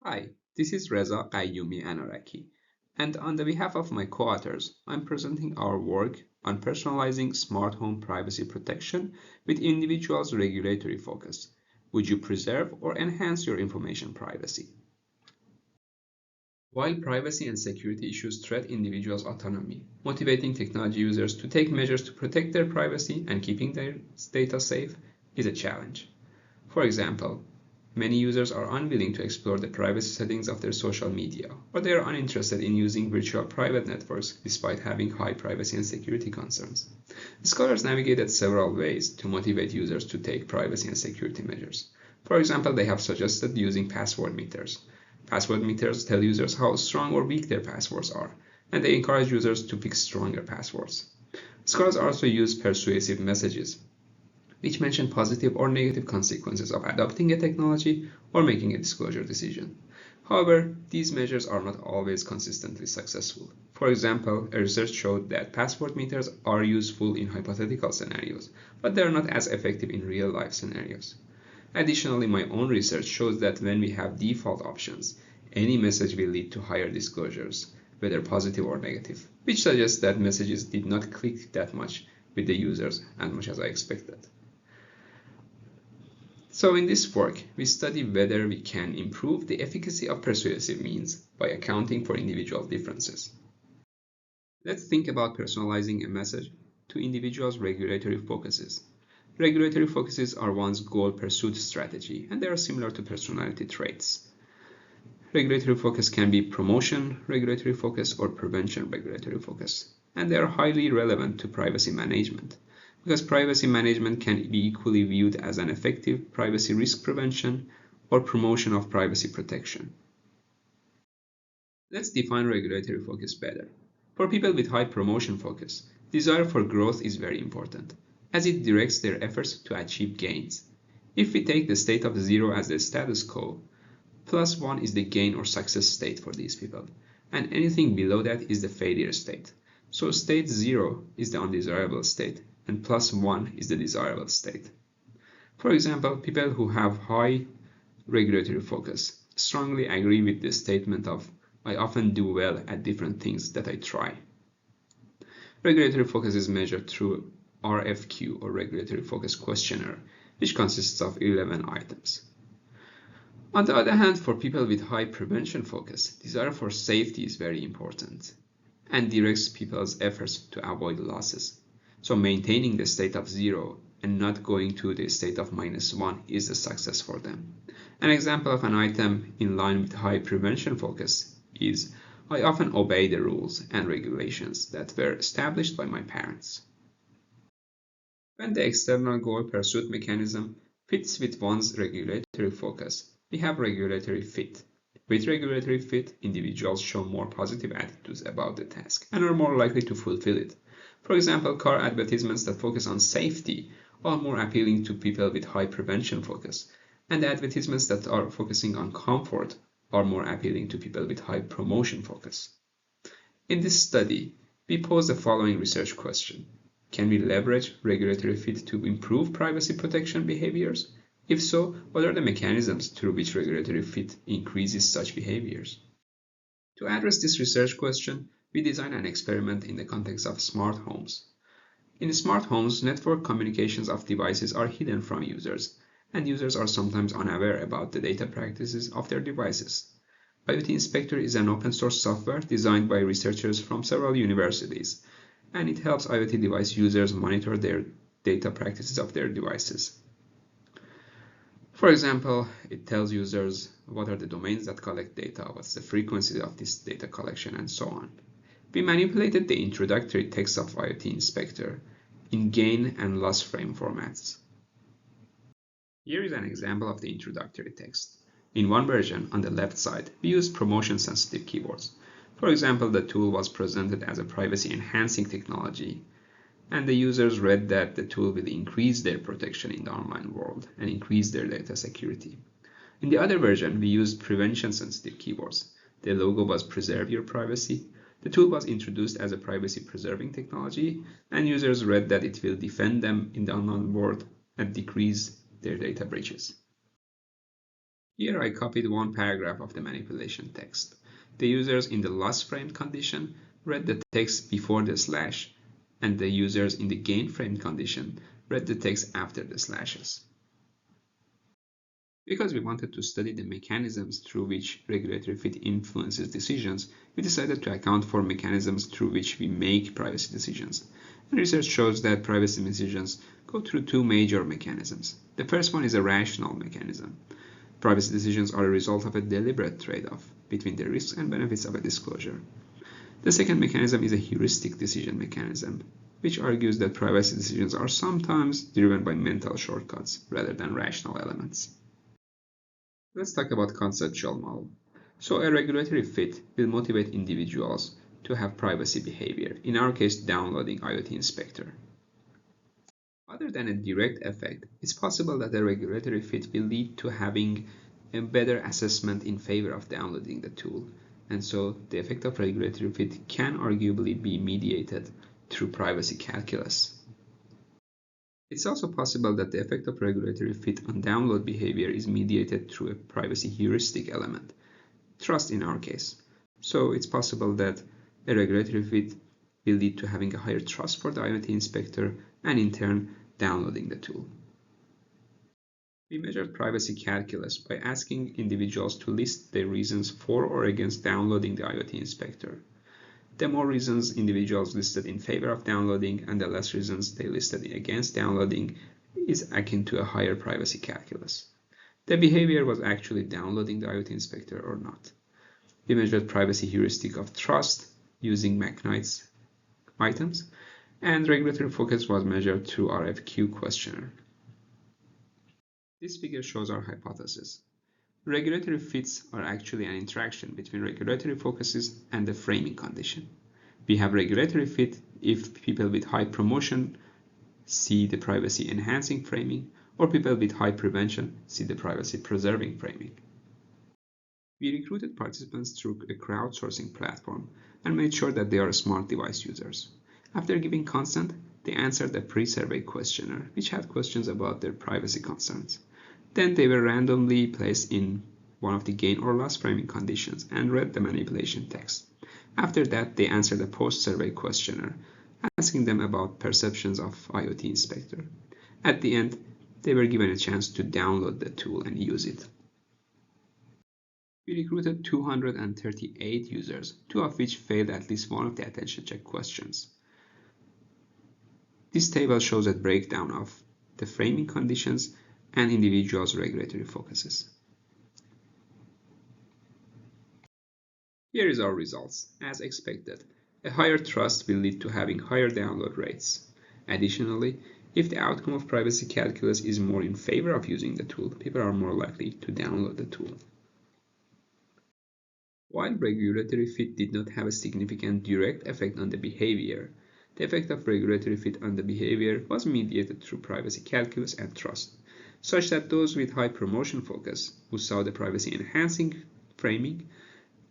Hi, this is Reza Qayyumi Anaraki, and on the behalf of my co-authors, I'm presenting our work on personalizing smart home privacy protection with individuals' regulatory focus. Would you preserve or enhance your information privacy? While privacy and security issues threat individuals' autonomy, motivating technology users to take measures to protect their privacy and keeping their data safe is a challenge. For example, many users are unwilling to explore the privacy settings of their social media, or they are uninterested in using virtual private networks despite having high privacy and security concerns. Scholars navigated several ways to motivate users to take privacy and security measures. For example, they have suggested using password meters. Password meters tell users how strong or weak their passwords are, and they encourage users to pick stronger passwords. Scholars also use persuasive messages, which mention positive or negative consequences of adopting a technology or making a disclosure decision. However, these measures are not always consistently successful. For example, a research showed that password meters are useful in hypothetical scenarios, but they are not as effective in real-life scenarios. Additionally, my own research shows that when we have default options, any message will lead to higher disclosures, whether positive or negative, which suggests that messages did not click that much with the users as much as I expected. So in this work, we study whether we can improve the efficacy of persuasive means by accounting for individual differences. Let's think about personalizing a message to individuals' regulatory focuses. Regulatory focuses are one's goal pursuit strategy, and they are similar to personality traits. Regulatory focus can be promotion regulatory focus or prevention regulatory focus, and they are highly relevant to privacy management, because privacy management can be equally viewed as an effective privacy risk prevention or promotion of privacy protection. Let's define regulatory focus better. For people with high promotion focus, desire for growth is very important, as it directs their efforts to achieve gains. If we take the state of zero as the status quo, plus one is the gain or success state for these people, and anything below that is the failure state. So state zero is the undesirable state, and plus one is the desirable state. For example, people who have high regulatory focus strongly agree with the statement of I often do well at different things that I try. Regulatory focus is measured through RFQ or Regulatory Focus Questionnaire, which consists of 11 items. On the other hand, for people with high prevention focus, desire for safety is very important and directs people's efforts to avoid losses. So maintaining the state of zero and not going to the state of -1 is a success for them. An example of an item in line with high prevention focus is I often obey the rules and regulations that were established by my parents. When the external goal pursuit mechanism fits with one's regulatory focus, we have regulatory fit. With regulatory fit, individuals show more positive attitudes about the task and are more likely to fulfill it. For example, car advertisements that focus on safety are more appealing to people with high prevention focus, and advertisements that are focusing on comfort are more appealing to people with high promotion focus. In this study, we pose the following research question. Can we leverage regulatory fit to improve privacy protection behaviors? If so, what are the mechanisms through which regulatory fit increases such behaviors? To address this research question, we designed an experiment in the context of smart homes. In smart homes, network communications of devices are hidden from users, and users are sometimes unaware about the data practices of their devices. IoT Inspector is an open-source software designed by researchers from several universities, and it helps IoT device users monitor their data practices of their devices. For example, it tells users what are the domains that collect data, what's the frequency of this data collection, and so on. We manipulated the introductory text of IoT Inspector in gain and loss frame formats. Here is an example of the introductory text. In one version, on the left side, we used promotion-sensitive keywords. For example, the tool was presented as a privacy-enhancing technology, and the users read that the tool will increase their protection in the online world and increase their data security. In the other version, we used prevention-sensitive keywords. The logo was preserve your privacy. The tool was introduced as a privacy-preserving technology, and users read that it will defend them in the online world and decrease their data breaches. Here I copied one paragraph of the manipulation text. The users in the loss framed condition read the text before the slash, and the users in the gain framed condition read the text after the slashes. Because we wanted to study the mechanisms through which regulatory fit influences decisions, we decided to account for mechanisms through which we make privacy decisions. And research shows that privacy decisions go through two major mechanisms. The first one is a rational mechanism. Privacy decisions are a result of a deliberate trade-off between the risks and benefits of a disclosure. The second mechanism is a heuristic decision mechanism, which argues that privacy decisions are sometimes driven by mental shortcuts rather than rational elements. Let's talk about conceptual model. So a regulatory fit will motivate individuals to have privacy behavior, in our case downloading IoT Inspector. Other than a direct effect, it's possible that a regulatory fit will lead to having a better assessment in favor of downloading the tool, and so the effect of regulatory fit can arguably be mediated through privacy calculus. It's also possible that the effect of regulatory fit on download behavior is mediated through a privacy heuristic element, trust in our case. So it's possible that a regulatory fit will lead to having a higher trust for the IoT Inspector and in turn downloading the tool. We measured privacy calculus by asking individuals to list their reasons for or against downloading the IoT Inspector. The more reasons individuals listed in favor of downloading and the less reasons they listed against downloading is akin to a higher privacy calculus. The behavior was actually downloading the IoT Inspector or not. We measured privacy heuristic of trust using McKnight's items, and regulatory focus was measured through RFQ questionnaire. This figure shows our hypothesis. Regulatory fits are actually an interaction between regulatory focuses and the framing condition. We have regulatory fit if people with high promotion see the privacy enhancing framing, or people with high prevention see the privacy preserving framing. We recruited participants through a crowdsourcing platform and made sure that they are smart device users. After giving consent, they answered a pre-survey questionnaire, which had questions about their privacy concerns. Then they were randomly placed in one of the gain or loss framing conditions and read the manipulation text. After that, they answered a post-survey questionnaire, asking them about perceptions of IoT Inspector. At the end, they were given a chance to download the tool and use it. We recruited 238 users, 2 of which failed at least one of the attention check questions. This table shows a breakdown of the framing conditions and individuals' regulatory focuses. Here is our results. As expected, a higher trust will lead to having higher download rates. Additionally, if the outcome of privacy calculus is more in favor of using the tool, people are more likely to download the tool. While regulatory fit did not have a significant direct effect on the behavior, the effect of regulatory fit on the behavior was mediated through privacy calculus and trust, such that those with high promotion focus, who saw the privacy enhancing framing,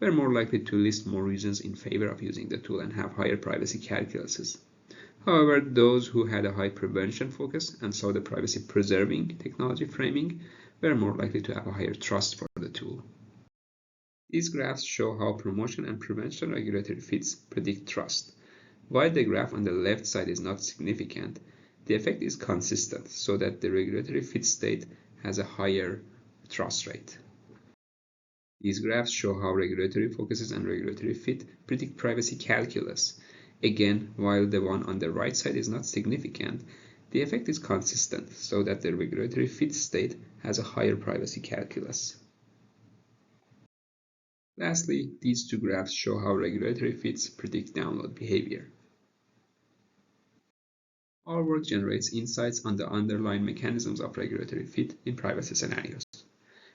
were more likely to list more reasons in favor of using the tool and have higher privacy calculuses. However, those who had a high prevention focus and saw the privacy preserving technology framing were more likely to have a higher trust for the tool. These graphs show how promotion and prevention regulatory fits predict trust. While the graph on the left side is not significant, the effect is consistent so that the regulatory fit state has a higher trust rate. These graphs show how regulatory focuses and regulatory fit predict privacy calculus. Again, while the one on the right side is not significant, the effect is consistent so that the regulatory fit state has a higher privacy calculus. Lastly, these two graphs show how regulatory fits predict download behavior. Our work generates insights on the underlying mechanisms of regulatory fit in privacy scenarios.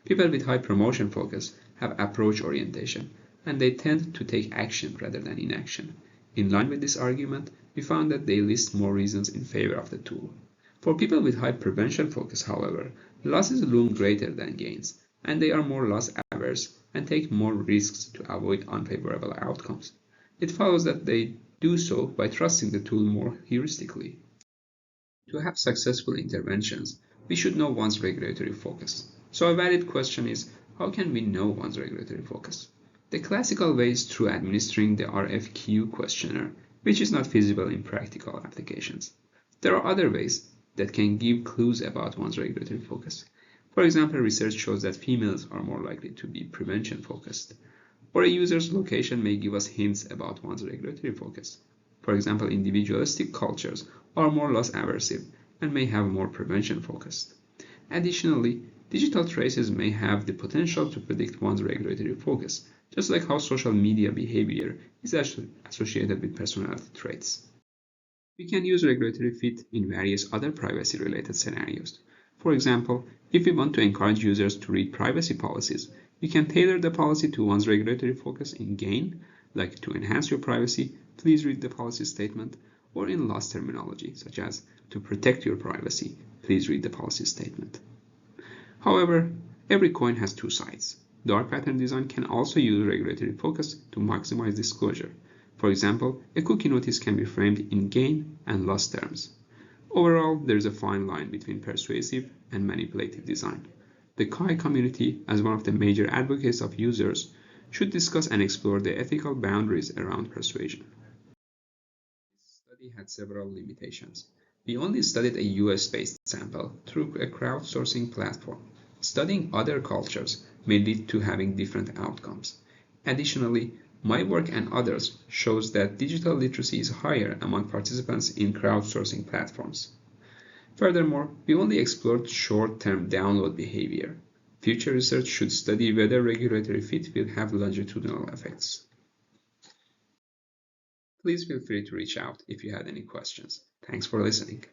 People with high promotion focus have approach orientation, and they tend to take action rather than inaction. In line with this argument, we found that they list more reasons in favor of the tool. For people with high prevention focus, however, losses loom greater than gains, and they are more loss averse and take more risks to avoid unfavorable outcomes. It follows that they do so by trusting the tool more heuristically. To have successful interventions, we should know one's regulatory focus. So a valid question is, How can we know one's regulatory focus? The classical way is through administering the RFQ questionnaire, which is not feasible in practical applications. There are other ways that can give clues about one's regulatory focus. For example, research shows that females are more likely to be prevention focused, or a user's location may give us hints about one's regulatory focus. For example, individualistic cultures are more loss aversive and may have more prevention focused. Additionally, digital traces may have the potential to predict one's regulatory focus, just like how social media behavior is associated with personality traits. We can use regulatory fit in various other privacy-related scenarios. For example, if we want to encourage users to read privacy policies, we can tailor the policy to one's regulatory focus in gain, like to enhance your privacy, please read the policy statement, or in loss terminology, such as to protect your privacy, please read the policy statement. However, every coin has two sides. Dark pattern design can also use regulatory focus to maximize disclosure. For example, a cookie notice can be framed in gain and loss terms. Overall, there is a fine line between persuasive and manipulative design. The KAI community, as one of the major advocates of users, should discuss and explore the ethical boundaries around persuasion. This study had several limitations. We only studied a US-based sample through a crowdsourcing platform. Studying other cultures may lead to having different outcomes. Additionally, my work and others shows that digital literacy is higher among participants in crowdsourcing platforms. Furthermore, we only explored short-term download behavior. Future research should study whether regulatory fit will have longitudinal effects. Please feel free to reach out if you had any questions. Thanks for listening.